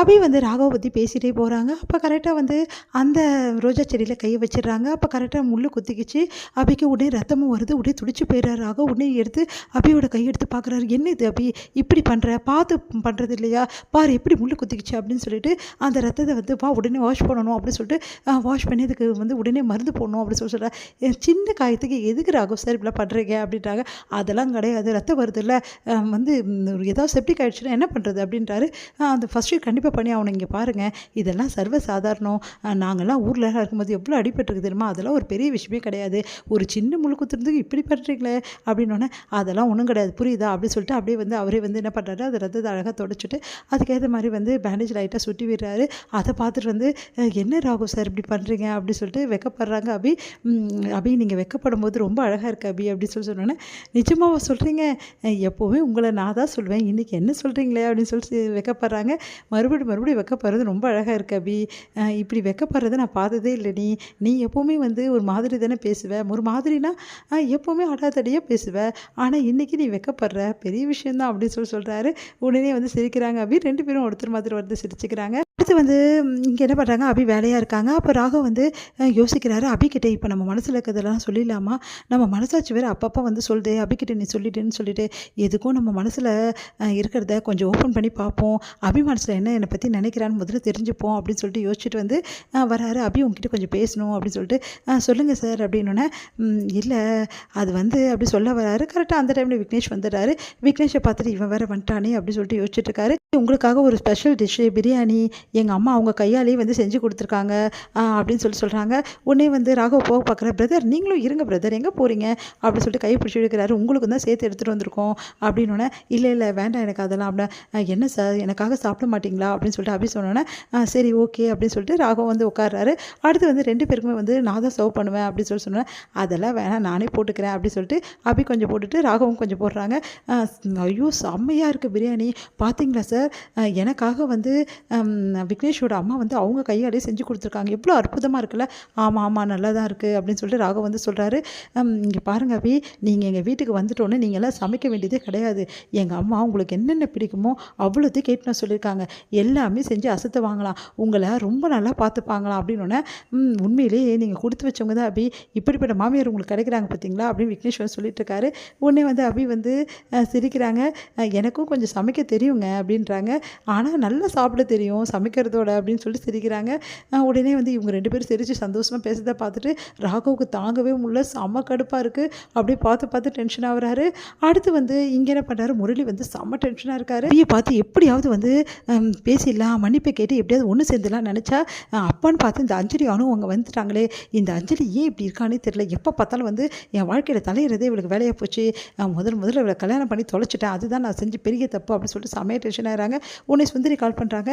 அபி வந்து ராகவ பற்றி பேசிகிட்டே போகிறாங்க. அப்போ கரெக்டாக வந்து அந்த ரோஜா செடியில் கையை வச்சிடுறாங்க. அப்போ கரெக்டாக முள் குத்திக்கிச்சு. அபிக்கு உடனே ரத்தமும் வருது. உடனே துடிச்சு போயிடுறாரு ராகவ். உடனே எடுத்து அபியோட கையெடுத்து பார்க்குறாரு. என்ன இது அபி இப்படி பண்ணுற, பார்த்து பண்ணுறது இல்லையா, பாரு எப்படி முள் குத்திக்கிச்சு அப்படின்னு சொல்லிட்டு அந்த ரத்தத்தை வந்து உடனே வாஷ் பண்ணணும் அப்படின்னு சொல்லிட்டு வாஷ் பண்ணி அதுக்கு வந்து உடனே மருந்து போடணும் அப்படின்னு சொல்லி சொல்கிறேன். சின்ன காயத்துக்கு எதுக்கு ராகவ் சார் இப்படிலாம் பண்ணுறீங்க அப்படின்றாங்க. அதெல்லாம் கிடையாது, ரத்தம் வருது இல்லை, வந்து ஏதாவது செப்டிக் ஆகிடுச்சுன்னா என்ன பண்ணுறது அப்படின்றாரு. அந்த ஃபஸ்ட் எய்ட் கண்டிப்பாக பண்ணி ஆகணும். இங்கே பாருங்கள், இதெல்லாம் சர்வ சாதாரணம். நாங்கள்லாம் ஊரில் இருக்கும்போது எவ்வளோ அடிபட்டுருக்கு தெரியுமா, அதெல்லாம் ஒரு பெரிய விஷயமே கிடையாது. ஒரு சின்ன முழு குத்துறதுக்கு இப்படி பண்ணுறீங்களே அப்படின்னோடனே அதெல்லாம் ஒன்றும் கிடையாது புரியுதா அப்படின்னு சொல்லிட்டு அப்படியே வந்து அவரே வந்து என்ன பண்ணுறாரு, அது ரத்தத்தை அழகாக தொடச்சிட்டு அதுக்கேற்ற மாதிரி வந்து பேண்டேஜ் லைட்டாக சுட்டி விடுறாரு. அதை பார்த்துட்டு வந்து என்ன ராகவ் சார் இப்படி பண்ணுறீங்க அப்படின்னு சொல்லிட்டு வெக்கப்படுறாங்க. அபி நீங்கள் வெக்கப்படும் போது ரொம்ப அழகாக இருக்கு அபி அப்படின்னு சொல்லி சொன்னோன்னே, நிஜமாவா சொல்கிறீங்க, எப்போவுமே உங்களை நான் தான் சொல்வேன், இன்றைக்கி என்ன சொல்கிறீங்களே அப்படின்னு சொல்லிட்டு வெக்கப்படுறாங்க. மறுபடியும் வெக்கப்படுறது ரொம்ப அழகாக இருக்கு அபி, இப்படி வெக்கப்படுறதை நான் பார்த்ததே இல்லை. நீ எப்போவுமே வந்து ஒரு மாதிரி தானே பேசுவேன், ஒரு மாதிரினா எப்போவுமே அடாதடியாக பேசுவேன், ஆனால் இன்றைக்கி நீ வெக்கப்படுற பெரிய விஷயந்தான் அப்படின்னு சொல்கிறாரு. உடனே வந்து சிரிக்கிறாங்க அபி. 2 பேரும் ஒருத்தர் மாதிரி வந்து சிரிச்சுக்கிறாங்க. அடுத்து வந்து இங்கே என்ன பண்ணுறாங்க, அபி வேலையாக இருக்காங்க. அப்போ ராகவ் வந்து யோசிக்கிறாரு, அபிக்கிட்ட இப்போ நம்ம மனசில் இருக்கிறதெல்லாம் சொல்லிடலாமா, நம்ம மனசாட்சி வேறு அப்பப்போ வந்து சொல்லுது, அபிக்கிட்ட நீ சொல்லிட்டேன்னு சொல்லிட்டு எதுக்கும் நம்ம மனசில் இருக்கிறத கொஞ்சம் ஓப்பன் பண்ணி பார்ப்போம், அபி மனசில் என்ன என்னை பற்றி நினைக்கிறான்னு முதல்ல தெரிஞ்சுப்போம் அப்படின்னு சொல்லிட்டு யோசிச்சுட்டு வந்து வராரு. அபி உங்ககிட்ட கொஞ்சம் பேசணும் அப்படின்னு சொல்லிட்டு சொல்லுங்கள் சார் அப்படின்னோடனே, இல்லை அது வந்து அப்படி சொல்ல வராரு. கரெக்டாக அந்த டைமில் விக்னேஷ் வந்துடுறாரு. விக்னேஷை பார்த்துட்டு இவன் வேறு வந்துட்டானே அப்படின்னு சொல்லிட்டு யோசிச்சுட்டு இருக்காரு. உங்களுக்காக ஒரு ஸ்பெஷல் டிஷ்ஷு பிரியாணி எங்கள் அம்மா அவங்க கையாலேயே வந்து செஞ்சு கொடுத்துருக்காங்க அப்படின்னு சொல்கிறாங்க. உடனே வந்து ராகவ் போக பார்க்குற, பிரதர் நீங்களும் இருங்க பிரதர், எங்கே போகிறீங்க அப்படின்னு சொல்லிட்டு கையை பிடிச்சி எடுக்கிறாரு. உங்களுக்கு தான் சேர்த்து எடுத்துகிட்டு வந்திருக்கோம் அப்படின்னோடனே, இல்லை வேண்டாம் எனக்கு அதெல்லாம் அப்படின்னா, என்ன சார் எனக்காக சாப்பிட மாட்டிங்களா அப்படின்னு சொல்லிட்டு அபி சொன்னோன்னே, சரி ஓகே அப்படின்னு சொல்லிட்டு ராகவ் வந்து உட்கார்றாரு. அடுத்து வந்து 2 பேருக்குமே வந்து நான் தான் சர்வ் பண்ணுவேன் அப்படின்னு சொன்னேன். அதெல்லாம் வேணாம் நானே போட்டுக்கிறேன் அப்படின்னு சொல்லிட்டு அபி கொஞ்சம் போட்டுட்டு ராகவும் கொஞ்சம் போடுறாங்க. ஐயோ செம்மையாக இருக்குது பிரியாணி, பார்த்தீங்களா சார், எனக்காக வந்து விக்னேஷோட அம்மா வந்து அவங்க கையாலே செஞ்சு கொடுத்துருக்காங்க, எவ்வளோ அற்புதமாக இருக்குல்ல. ஆமாம் நல்லா தான் இருக்குது அப்படின்னு சொல்லிட்டு ராகவ் வந்து சொல்கிறாரு. இங்கே பாருங்கள் அபி, நீங்கள் எங்கள் வீட்டுக்கு வந்துட்டோன்னே நீங்கள் எல்லாம் சமைக்க வேண்டியதே கிடையாது. எங்கள் அம்மா உங்களுக்கு என்னென்ன பிடிக்குமோ அவ்வளோத்தையும் கேட்டுன்னு சொல்லியிருக்காங்க, எல்லாமே செஞ்சு அசத்த வாங்கலாம், உங்களை ரொம்ப நல்லா பார்த்துப்பாங்களாம் அப்படின்னோடனே, உண்மையிலேயே நீங்கள் கொடுத்து வச்சவங்க தான் அபி, இப்படிப்பட்ட மாமியார் உங்களுக்கு கிடைக்கிறாங்க பார்த்தீங்களா அப்படின்னு விக்னேஷ் வந்து சொல்லிட்டு இருக்காரு. உடனே வந்து அபி வந்து சிரிக்கிறாங்க. எனக்கும் கொஞ்சம் சமைக்க தெரியுங்க அப்படின்றாங்க, ஆனால் நல்லா சாப்பிட தெரியும் சமைக்கிறதோட அப்படின்னு சொல்லிட்டு சிரிக்கிறாங்க. உடனே வந்து இவங்க 2 பேரும் சிரித்து சந்தோஷமாக பேசுறதை பார்த்துட்டு ராகவுக்கு தாங்கவே முடியல, செம்ம கடுப்பாக இருக்குது. அப்படியே பார்த்து டென்ஷன் ஆகுறாரு. அடுத்து வந்து இங்கே என்ன பண்ணுறாரு, முரளி வந்து செம்ம டென்ஷனாக இருக்காரு. அபியை பார்த்து எப்படியாவது வந்து பேசிடலாம், மன்னிப்பை கேட்டு எப்படியாவது ஒன்று சேர்ந்துலாம் நினச்சா, அப்பான்னு பார்த்து இந்த அஞ்சலி அவங்க வந்துட்டாங்களே, இந்த அஞ்சலி ஏன் இப்படி இருக்கானே தெரியல, எப்போ பார்த்தாலும் வந்து என் வாழ்க்கையில் தலையிறதே இவளுக்கு வேலையாக போச்சு, முதல்ல இவளை கல்யாணம் பண்ணி தொலைச்சிட்டேன், அதுதான் நான் செஞ்சு பெரிய தப்பு அப்படின்னு சொல்லிட்டு செம்மையாக டென்ஷன் ஆகிறாங்க. உடனே சுந்தரி கால் பண்ணுறாங்க.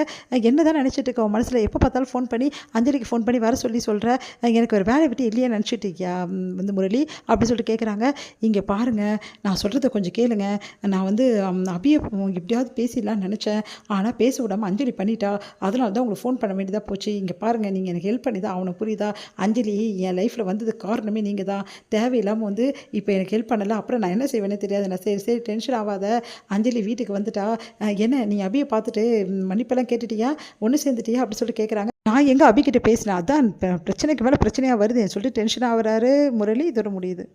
என்ன தான் நினச்சிட்டு இருக்க உன் மனசில், எப்போ பார்த்தாலும் ஃபோன் பண்ணி அஞ்சலிக்கு ஃபோன் பண்ணி வர சொல்கிறேன், எனக்கு ஒரு வேலை விட்டு இல்லையா நினச்சிட்டு இருக்கியா வந்து முரளி அப்படின்னு சொல்லிட்டு கேட்குறாங்க. இங்கே பாருங்கள், நான் சொல்கிறத கொஞ்சம் கேளுங்க, நான் வந்து அபியை எப்படியாவது பேசிடலான்னு நினச்சேன், ஆனால் பேச விடாமல் அஞ்சலி பண்ணிட்டா, அதனால தான் உங்களுக்கு ஃபோன் பண்ண வேண்டியதாக போச்சு. இங்கே பாருங்கள், நீங்கள் எனக்கு ஹெல்ப் பண்ணி தான் அவனை, புரியுதா, அஞ்சலி என் லைஃப்பில் வந்தது காரணமே நீங்கள் தான், தேவையில்லாமல் வந்து இப்போ எனக்கு ஹெல்ப் பண்ணலை, அப்புறம் நான் என்ன செய்வேனே தெரியாது, நான் சரி டென்ஷன் ஆகாத, அஞ்சலி வீட்டுக்கு வந்துட்டா, என்ன நீ அபியை பார்த்துட்டு மன்னிப்பெல்லாம் கேட்டுட்டியா, ஒன்று சேர்ந்துட்டியா அப்படி சொல்லிட்டு கேட்குறாங்க. நான் எங்கே அபிக்கிட்ட பேசினேன், அதான் பிரச்சனைக்கு மேலே பிரச்சனையாக வருது சொல்லிட்டு டென்ஷன் ஆகுறாரு முரளி. இதோட முடியுது.